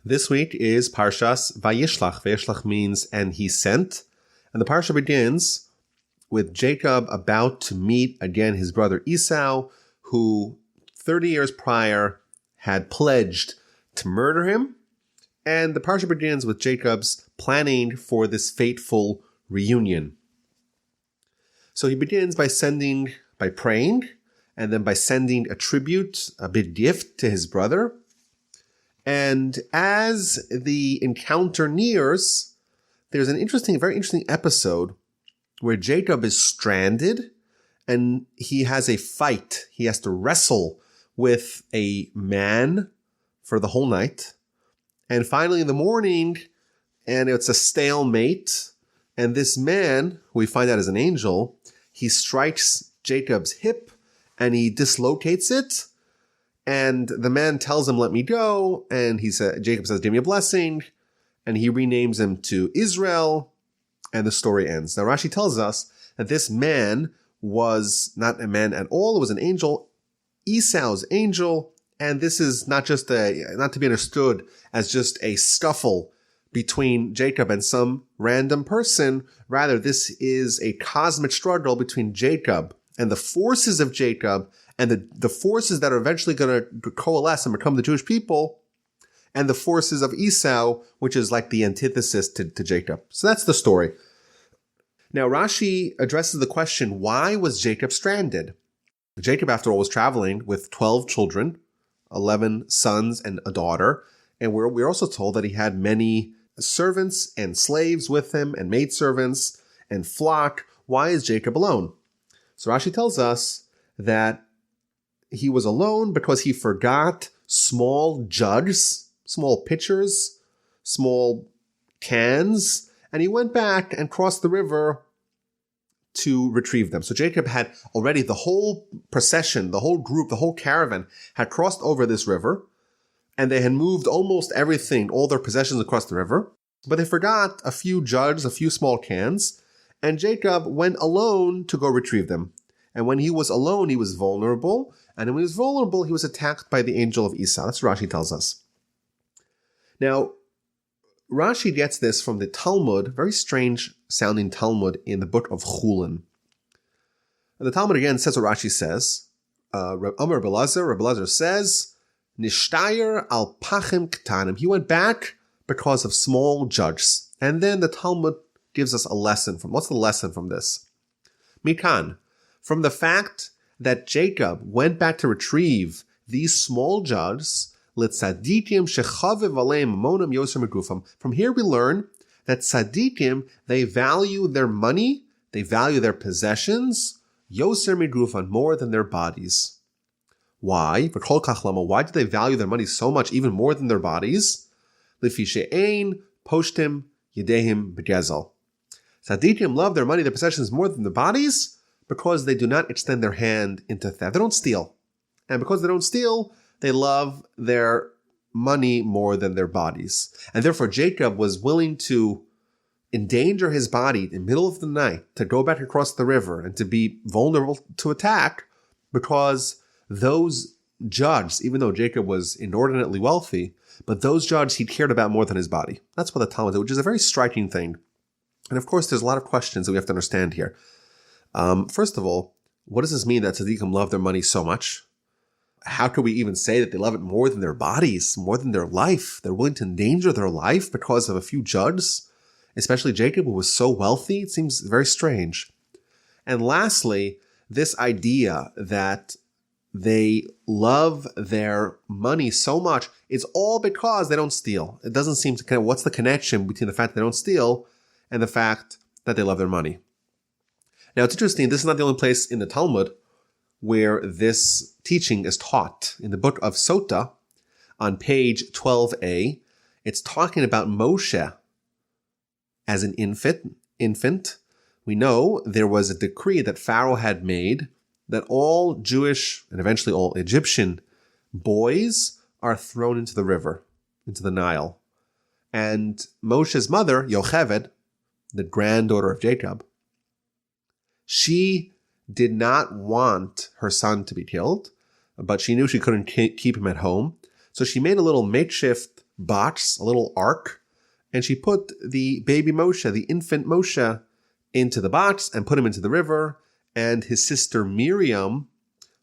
This week is Parshas Vayishlach. Vayishlach means, and he sent. And the Parsha begins with Jacob about to meet again his brother Esau, who 30 years prior had pledged to murder him. And the Parsha begins with Jacob's planning for this fateful reunion. So he begins by praying, and then by sending a tribute, a big gift to his brother. And as the encounter nears, there's an very interesting episode where Jacob is stranded and he has a fight. He has to wrestle with a man for the whole night. And finally in the morning, and it's a stalemate, and this man, who we find out is an angel, he strikes Jacob's hip and he dislocates it. And the man tells him, "Let me go." And Jacob says, "Give me a blessing." And he renames him to Israel. And the story ends. Now Rashi tells us that this man was not a man at all. It was an angel, Esau's angel. And this is not to be understood as just a scuffle between Jacob and some random person. Rather, this is a cosmic struggle between Jacob and the forces of Jacob and the forces that are eventually going to coalesce and become the Jewish people, and the forces of Esau, which is like the antithesis to Jacob. So that's the story. Now Rashi addresses the question, why was Jacob stranded? Jacob, after all, was traveling with 12 children, 11 sons and a daughter, and we're also told that he had many servants and slaves with him, and maidservants and flock. Why is Jacob alone? So Rashi tells us that he was alone because he forgot small jugs, small pitchers, small cans, and he went back and crossed the river to retrieve them. So Jacob had already, the whole procession, the whole group, the whole caravan had crossed over this river, and they had moved almost everything, all their possessions across the river, but they forgot a few jugs, a few small cans, and Jacob went alone to go retrieve them. And when he was alone, he was vulnerable. And when he was vulnerable, he was attacked by the angel of Esau. That's what Rashi tells us. Now, Rashi gets this from the Talmud, very strange sounding Talmud in the book of Chulin. And the Talmud again says what Rashi says. Elazar says, "Nishtayar al pachim katanim." He went back because of small jugs. And then the Talmud gives us a lesson from. What's the lesson from this? מכאן. From the fact that Jacob went back to retrieve these small jugs, ltzadikim schaviv עליהם ממונם יותר מגופם. From here we learn that tzadikim, they value their money, they value their possessions, יותר מגופם, more than their bodies. Why? Why do they value their money so much, even more than their bodies? לפי שאין פושטין ידיהן בגזל. Tzadikim love their money, their possessions more than their bodies, because they do not extend their hand into theft. They don't steal. And because they don't steal, they love their money more than their bodies. And therefore, Jacob was willing to endanger his body in the middle of the night to go back across the river and to be vulnerable to attack, because those jugs, even though Jacob was inordinately wealthy, but those jugs he cared about more than his body. That's what the Talmud did, which is a very striking thing. And of course, there's a lot of questions that we have to understand here. First of all, what does this mean that tzaddikim love their money so much? How could we even say that they love it more than their bodies, more than their life? They're willing to endanger their life because of a few jugs, especially Jacob, who was so wealthy. It seems very strange. And lastly, this idea that they love their money so much, it's all because they don't steal. It doesn't seem to what's the connection between the fact that they don't steal and the fact that they love their money? Now, it's interesting, this is not the only place in the Talmud where this teaching is taught. In the book of Sota, on page 12a, it's talking about Moshe as an infant. We know there was a decree that Pharaoh had made that all Jewish and eventually all Egyptian boys are thrown into the river, into the Nile. And Moshe's mother, Yocheved, the granddaughter of Jacob, she did not want her son to be killed, but she knew she couldn't keep him at home. So she made a little makeshift box, a little ark, and she put the baby Moshe, the infant Moshe, into the box and put him into the river, and his sister Miriam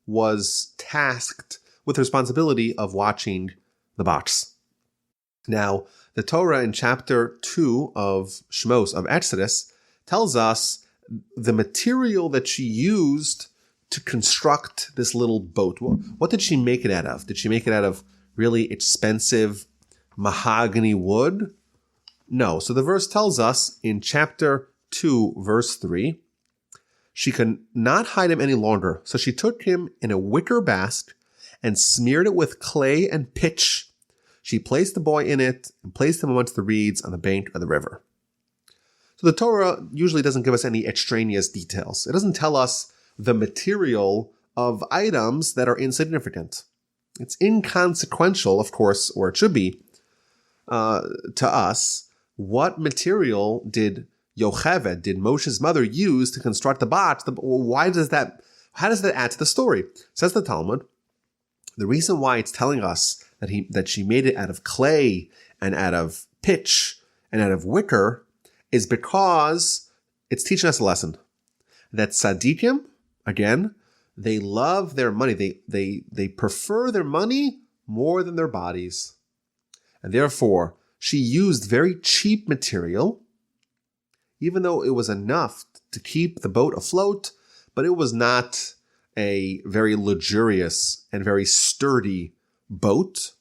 was tasked with the responsibility of watching the box. Now, the Torah in chapter 2 of Shmos, of Exodus, tells us the material that she used to construct this little boat. What did she make it out of? Did she make it out of really expensive mahogany wood? No. So the verse tells us in chapter 2, verse 3, she could not hide him any longer. So she took him in a wicker basket and smeared it with clay and pitch. She placed the boy in it and placed him amongst the reeds on the bank of the river. So the Torah usually doesn't give us any extraneous details. It doesn't tell us the material of items that are insignificant. It's inconsequential, of course, or it should be, to us. What material did Yocheved, did Moshe's mother, use to construct the box? How does that add to the story? Says the Talmud, the reason why it's telling us that she made it out of clay and out of pitch and out of wicker is because it's teaching us a lesson. That tzadikim, again, they love their money. They prefer their money more than their bodies. And therefore, she used very cheap material, even though it was enough to keep the boat afloat, but it was not a very luxurious and very sturdy boat.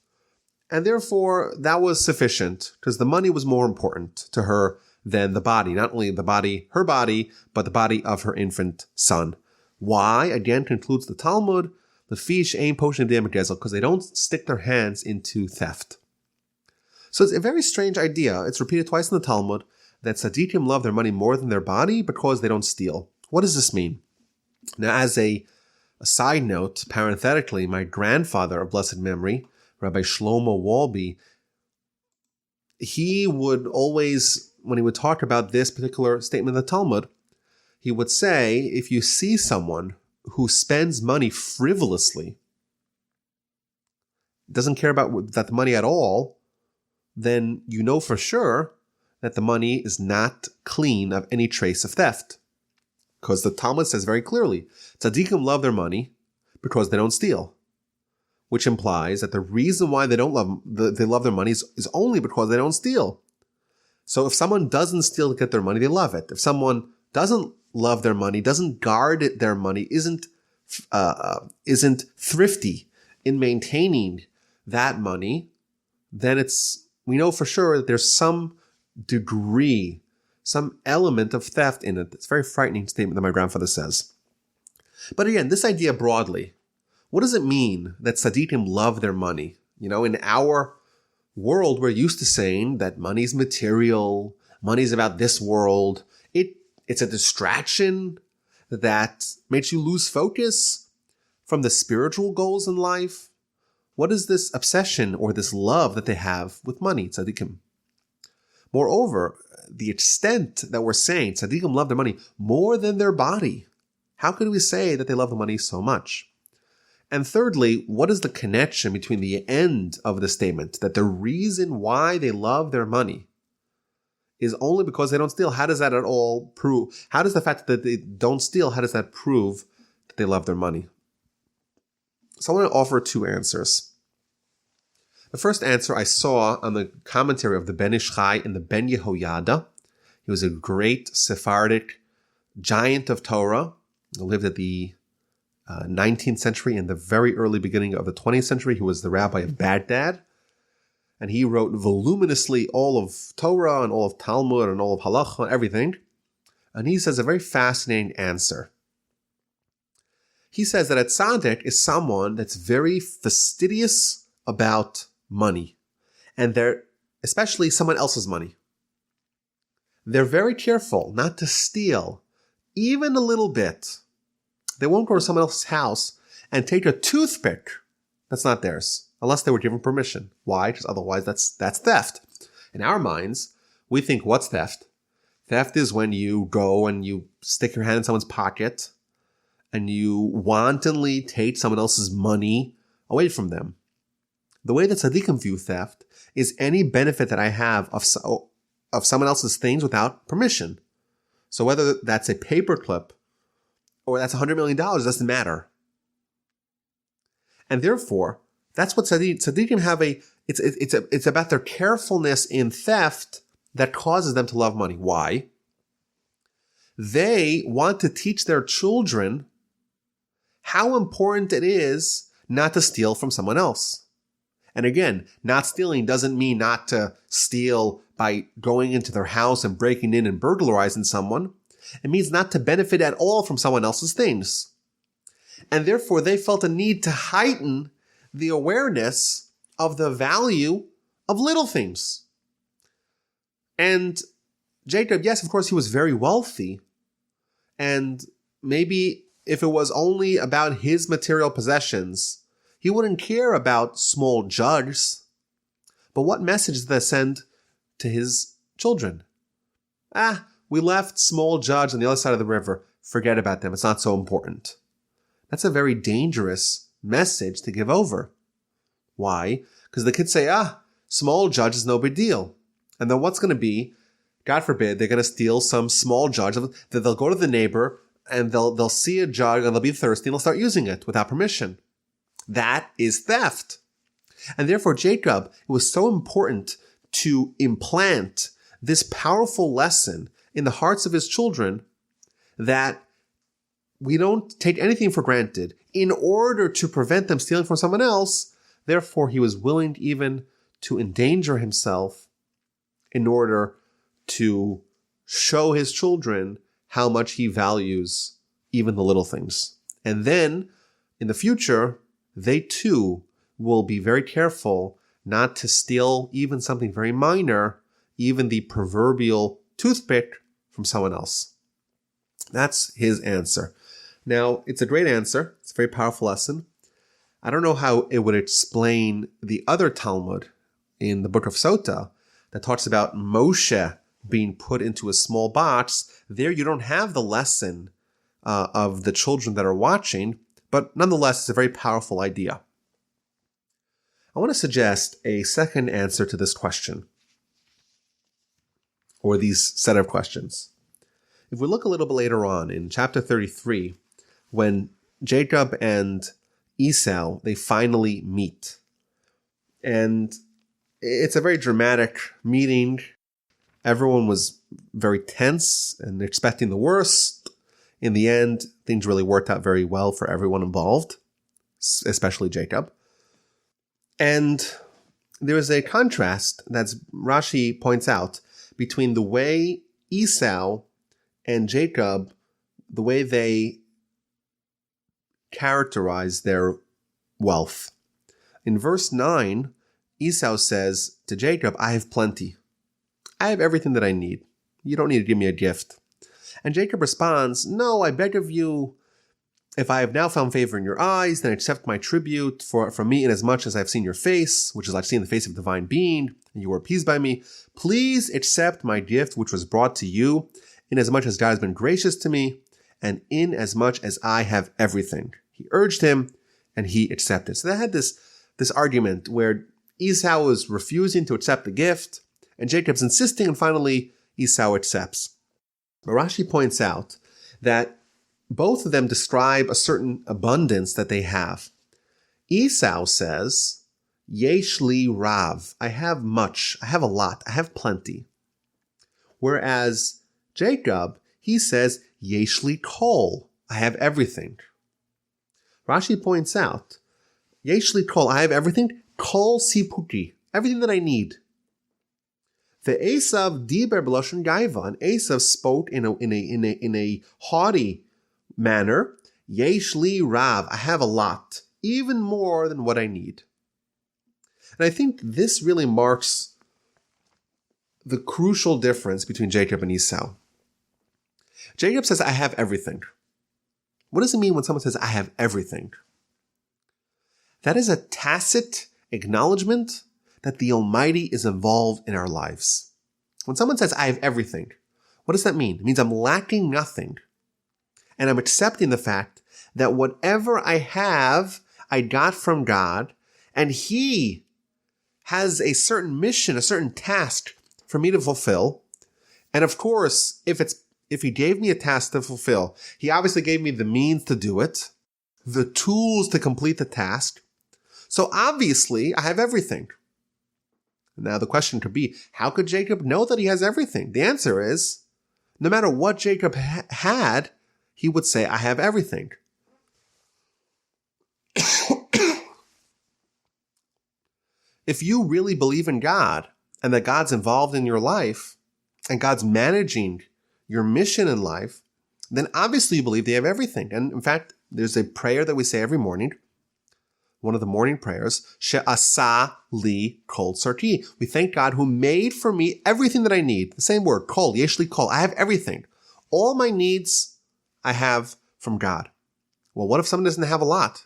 And therefore, that was sufficient because the money was more important to her than the body. Not only the body, her body, but the body of her infant son. Why? Again, concludes the Talmud, shain, pושטין, begazel, because they don't stick their hands into theft. So it's a very strange idea. It's repeated twice in the Talmud that tzadikim love their money more than their body because they don't steal. What does this mean? Now, as a side note, parenthetically, my grandfather of blessed memory, Rabbi Shlomo Wolbe, he would always, when he would talk about this particular statement of the Talmud, he would say, if you see someone who spends money frivolously, doesn't care about that money at all, then you know for sure that the money is not clean of any trace of theft. Because the Talmud says very clearly, tzadikim love their money because they don't steal. Which implies that the reason why they love their money is only because they don't steal. So if someone doesn't steal to get their money, they love it. If someone doesn't love their money, doesn't guard their money, isn't thrifty in maintaining that money, then we know for sure that there's some degree, some element of theft in it. It's a very frightening statement that my grandfather says. But again, this idea broadly, what does it mean that tzadikim love their money? In our world, we're used to saying that money's material, money's about this world. It's a distraction that makes you lose focus from the spiritual goals in life. What is this obsession or this love that they have with money, tzadikim? Moreover, the extent that we're saying tzadikim love their money more than their body. How could we say that they love the money so much? And thirdly, what is the connection between the end of the statement, that the reason why they love their money is only because they don't steal? How does that at all prove? How does the fact that they don't steal, how does that prove that they love their money? So I want to offer two answers. The first answer I saw on the commentary of the Ben Ish Chai in the Ben Yehoyada. He was a great Sephardic giant of Torah. He lived at the 19th century and the very early beginning of the 20th century. He was the rabbi of Baghdad. And he wrote voluminously all of Torah and all of Talmud and all of Halacha and everything. And he says a very fascinating answer. He says that a tzaddik is someone that's very fastidious about money. And they're especially someone else's money. They're very careful not to steal even a little bit. They won't go to someone else's house and take a toothpick that's not theirs, unless they were given permission. Why? Because otherwise that's theft. In our minds, we think, what's theft? Theft is when you go and you stick your hand in someone's pocket and you wantonly take someone else's money away from them. The way that tzaddikim view theft is any benefit that I have of someone else's things without permission. So whether that's a paperclip or that's $100 million doesn't matter. And therefore, that's what tzaddikim have it's about their carefulness in theft that causes them to love money. Why? They want to teach their children how important it is not to steal from someone else. And again, not stealing doesn't mean not to steal by going into their house and breaking in and burglarizing someone. It means not to benefit at all from someone else's things. And therefore, they felt a need to heighten the awareness of the value of little things. And Jacob, yes, of course, he was very wealthy. And maybe if it was only about his material possessions, he wouldn't care about small jugs. But what message does that send to his children? We left small jugs on the other side of the river. Forget about them. It's not so important. That's a very dangerous message to give over. Why? Because the kids say, small jugs is no big deal. And then what's going to be? God forbid, they're going to steal some small jug. They'll go to the neighbor and they'll see a jug and they'll be thirsty and they'll start using it without permission. That is theft. And therefore, Jacob, it was so important to implant this powerful lesson in the hearts of his children that we don't take anything for granted in order to prevent them stealing from someone else. Therefore, he was willing even to endanger himself in order to show his children how much he values even the little things. And then, in the future, they too will be very careful not to steal even something very minor, even the proverbial toothpick from someone else. That's his answer. Now, it's a great answer. It's a very powerful lesson. I don't know how it would explain the other Talmud in the book of Sota that talks about Moshe being put into a small box. There you don't have the lesson of the children that are watching, but nonetheless, it's a very powerful idea. I want to suggest a second answer to this question, or these set of questions. If we look a little bit later on in chapter 33, when Jacob and Esau, they finally meet. And it's a very dramatic meeting. Everyone was very tense and expecting the worst. In the end, things really worked out very well for everyone involved, especially Jacob. And there is a contrast that Rashi points out between the way Esau and Jacob, the way they characterize their wealth. In verse 9, Esau says to Jacob, I have plenty. I have everything that I need. You don't need to give me a gift. And Jacob responds, no, I beg of you, if I have now found favor in your eyes, then accept my tribute from me inasmuch as I have seen your face, which is like seeing the face of a divine being, and you were appeased by me. Please accept my gift which was brought to you, inasmuch as God has been gracious to me, and inasmuch as I have everything. He urged him, and he accepted. So they had this argument where Esau was refusing to accept the gift, and Jacob's insisting, and finally Esau accepts. But Rashi points out that both of them describe a certain abundance that they have. Esau says, Yesh li rav, I have much, I have a lot, I have plenty. Whereas Jacob, he says, Yesh li kol, I have everything. Rashi points out, Yesh li kol, I have everything, kol siputi, everything that I need. The Esav diber b'lashon gaiva, and Esav spoke in a haughty manner. Yesh li rav, I have a lot, even more than what I need. And I think this really marks the crucial difference between Jacob and Esau. Jacob says, I have everything. What does it mean when someone says, I have everything? That is a tacit acknowledgement that the Almighty is involved in our lives. When someone says, I have everything, what does that mean? It means I'm lacking nothing. And I'm accepting the fact that whatever I have, I got from God, and He has a certain mission, a certain task for me to fulfill. And of course, if he gave me a task to fulfill, he obviously gave me the means to do it, the tools to complete the task. So obviously, I have everything. Now the question could be, how could Jacob know that he has everything? The answer is, no matter what Jacob had, he would say, I have everything. If you really believe in God and that God's involved in your life and God's managing your mission in life, then obviously you believe they have everything. And in fact, there's a prayer that we say every morning, one of the morning prayers, She'asa li kol tzarki. We thank God who made for me everything that I need. The same word, kol, yesh li kol. I have everything. All my needs I have from God. Well, what if someone doesn't have a lot?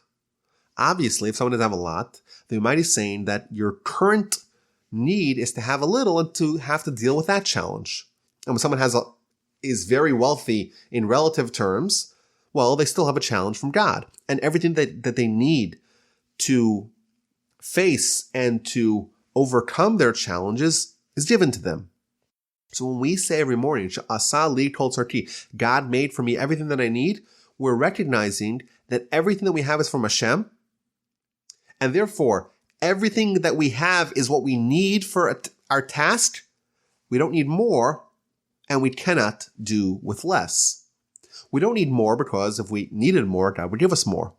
Obviously, if someone doesn't have a lot, then we might be saying that your current need is to have a little and to have to deal with that challenge. And when someone is very wealthy in relative terms, well, they still have a challenge from God. And everything that they need to face and to overcome their challenges is given to them. So when we say every morning, Asa li kol tzarki, God made for me everything that I need, we're recognizing that everything that we have is from Hashem, and therefore everything that we have is what we need for our task. We don't need more, and we cannot do with less. We don't need more because if we needed more, God would give us more.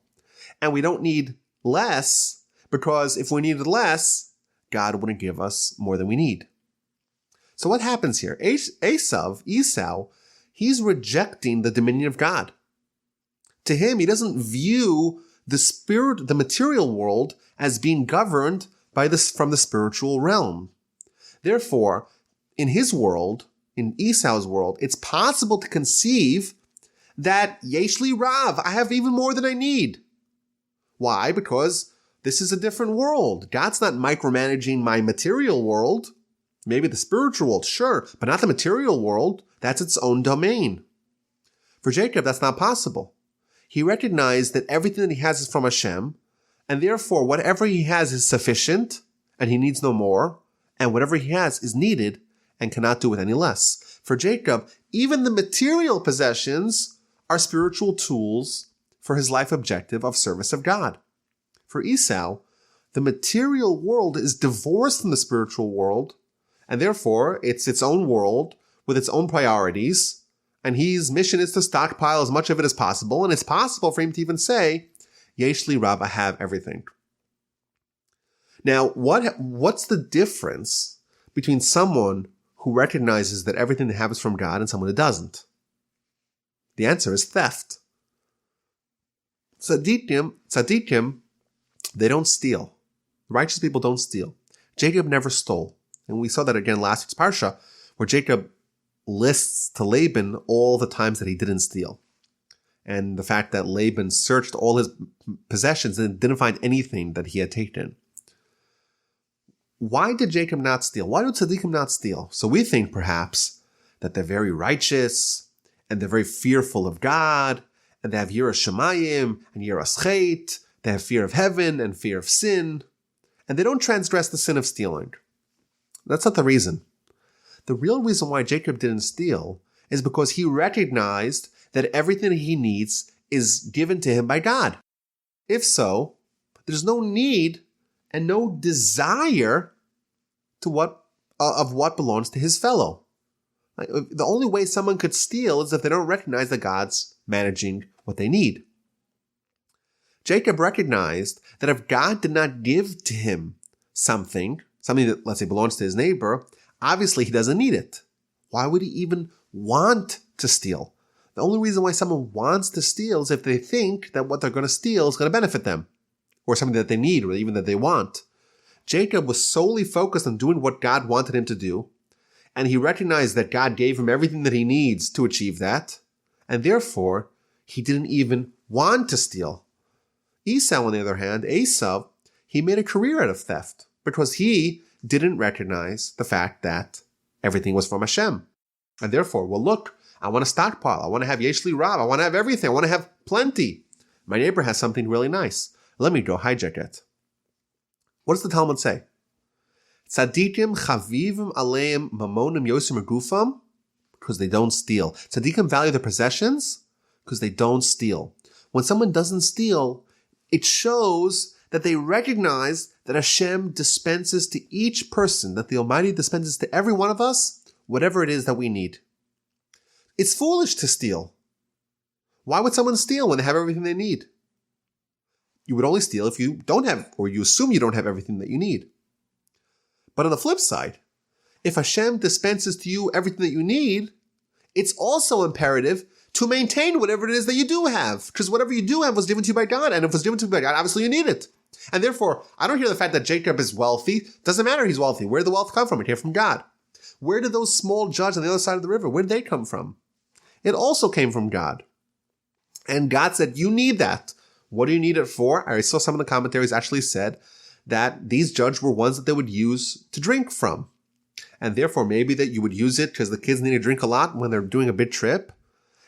And we don't need less because if we needed less, God wouldn't give us more than we need. So what happens here? Esau, he's rejecting the dominion of God. To him, he doesn't view the material world as being governed from the spiritual realm. Therefore, in his world, in Esau's world, it's possible to conceive that yesh li rav, I have even more than I need. Why? Because this is a different world. God's not micromanaging my material world. Maybe the spiritual world, sure, but not the material world. That's its own domain. For Jacob, that's not possible. He recognized that everything that he has is from Hashem, and therefore whatever he has is sufficient, and he needs no more, and whatever he has is needed and cannot do with any less. For Jacob, even the material possessions are spiritual tools for his life objective of service of God. For Esau, the material world is divorced from the spiritual world, and therefore it's its own world with its own priorities, and his mission is to stockpile as much of it as possible, and it's possible for him to even say, yesh li rav, I have everything. Now, what's the difference between someone who recognizes that everything they have is from God and someone who doesn't? The answer is theft. Tzadikim, they don't steal. Righteous people don't steal. Jacob never stole. And we saw that again last week's Parsha, where Jacob lists to Laban all the times that he didn't steal. And the fact that Laban searched all his possessions and didn't find anything that he had taken. Why did Jacob not steal? Why do tzaddikim not steal? So we think perhaps that they're very righteous and they're very fearful of God and they have yiras shamayim and yiras chet. They have fear of heaven and fear of sin, and they don't transgress the sin of stealing. That's not the reason. The real reason why Jacob didn't steal is because he recognized that everything he needs is given to him by God. If so, there's no need and no desire of what belongs to his fellow. The only way someone could steal is if they don't recognize that God's managing what they need. Jacob recognized that if God did not give to him something that, let's say, belongs to his neighbor, obviously he doesn't need it. Why would he even want to steal? The only reason why someone wants to steal is if they think that what they're going to steal is going to benefit them, or something that they need, or even that they want. Jacob was solely focused on doing what God wanted him to do, and he recognized that God gave him everything that he needs to achieve that, and therefore he didn't even want to steal. Esau, on the other hand, he made a career out of theft because he didn't recognize the fact that everything was from Hashem. And therefore, well, look, I want to stockpile. I want to have yesh li rav. I want to have everything. I want to have plenty. My neighbor has something really nice. Let me go hijack it. What does the Talmud say? Tzadikim chavivim Alehim mammonam yoser megufam, because they don't steal. Tzadikim value their possessions because they don't steal. When someone doesn't steal, it shows that they recognize that Hashem dispenses to each person, that the Almighty dispenses to every one of us whatever it is that we need. It's foolish to steal. Why would someone steal when they have everything they need? You would only steal if you don't have, or you assume you don't have everything that you need. But on the flip side, if Hashem dispenses to you everything that you need, it's also imperative to maintain whatever it is that you do have. Because whatever you do have was given to you by God. And if it was given to you by God, obviously you need it. And therefore, I don't hear the fact that Jacob is wealthy. Doesn't matter he's wealthy. Where did the wealth come from? It came from God. Where did those small jugs on the other side of the river, where did they come from? It also came from God. And God said, you need that. What do you need it for? I saw some of the commentaries actually said that these jugs were ones that they would use to drink from. And therefore, maybe that you would use it because the kids need to drink a lot when they're doing a big trip.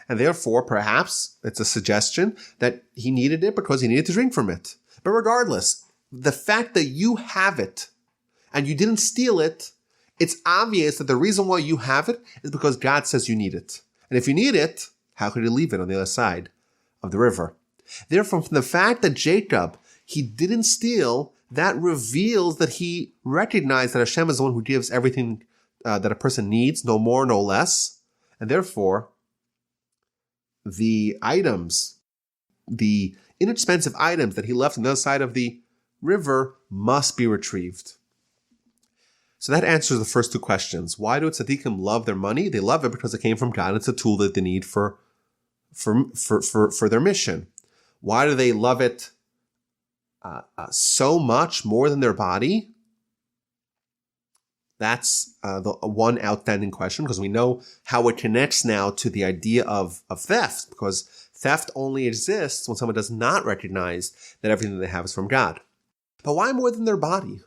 And therefore, perhaps it's a suggestion that he needed it because he needed to drink from it. But regardless, the fact that you have it and you didn't steal it, it's obvious that the reason why you have it is because God says you need it. And if you need it, how could you leave it on the other side of the river? Therefore, from the fact that Jacob, he didn't steal, that reveals that he recognized that Hashem is the one who gives everything that a person needs, no more, no less. And therefore, the items, the inexpensive items that he left on the other side of the river must be retrieved. So that answers the first two questions. Why do tzaddikim love their money? They love it because it came from God. It's a tool that they need for their mission. Why do they love it so much more than their body? That's the one outstanding question, because we know how it connects now to the idea of theft, because theft only exists when someone does not recognize that everything they have is from God. But why more than their body?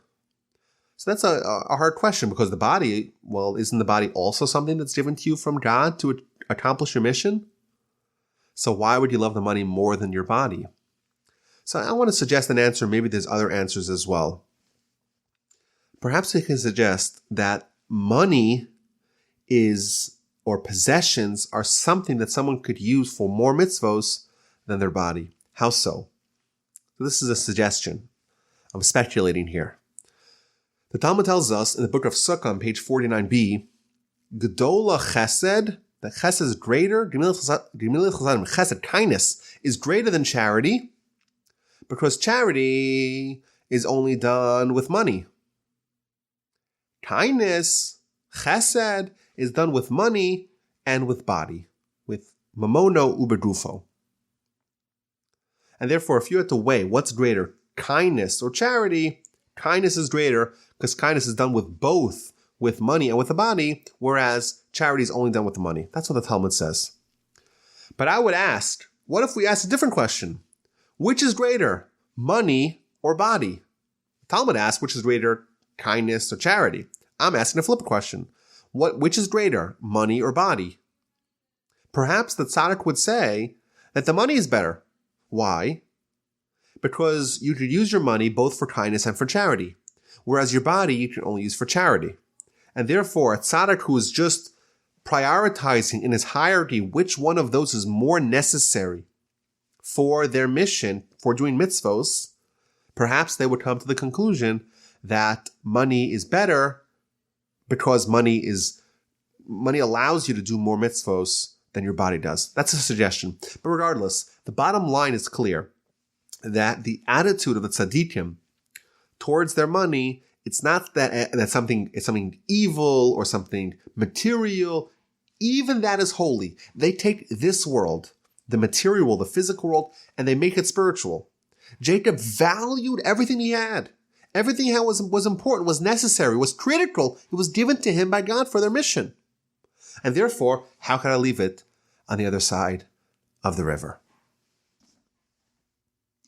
So that's a hard question, because the body, well, isn't the body also something that's given to you from God to accomplish your mission? So why would you love the money more than your body? So I want to suggest an answer. Maybe there's other answers as well. Perhaps we can suggest that money or possessions are something that someone could use for more mitzvos than their body. How so? So this is a suggestion. I'm speculating here. The Talmud tells us in the book of Sukkah on page 49b, Gedola chesed, that chesed is greater, chesed, kindness, is greater than charity, because charity is only done with money. Kindness, chesed, is done with money and with body, with mamono ubegufo. And therefore, if you had to weigh what's greater, kindness or charity, kindness is greater because kindness is done with both, with money and with the body, whereas charity is only done with the money. That's what the Talmud says. But I would ask, what if we asked a different question? Which is greater, money or body? The Talmud asks, which is greater, kindness or charity? I'm asking a flip question. Which is greater, money or body? Perhaps the tzaddik would say that the money is better. Why? Because you could use your money both for kindness and for charity, whereas your body you can only use for charity. And therefore, a tzaddik who is just prioritizing in his hierarchy which one of those is more necessary for their mission, for doing mitzvos, perhaps they would come to the conclusion that money is better because money allows you to do more mitzvos than your body does. That's a suggestion. But regardless, the bottom line is clear, that the attitude of the tzaddikim towards their money, it's not that it's something evil or something material. Even that is holy. They take this world, the material world, the physical world, and they make it spiritual. Jacob valued everything he had. Everything he had was important, was necessary, was critical. It was given to him by God for their mission. And therefore, how can I leave it on the other side of the river?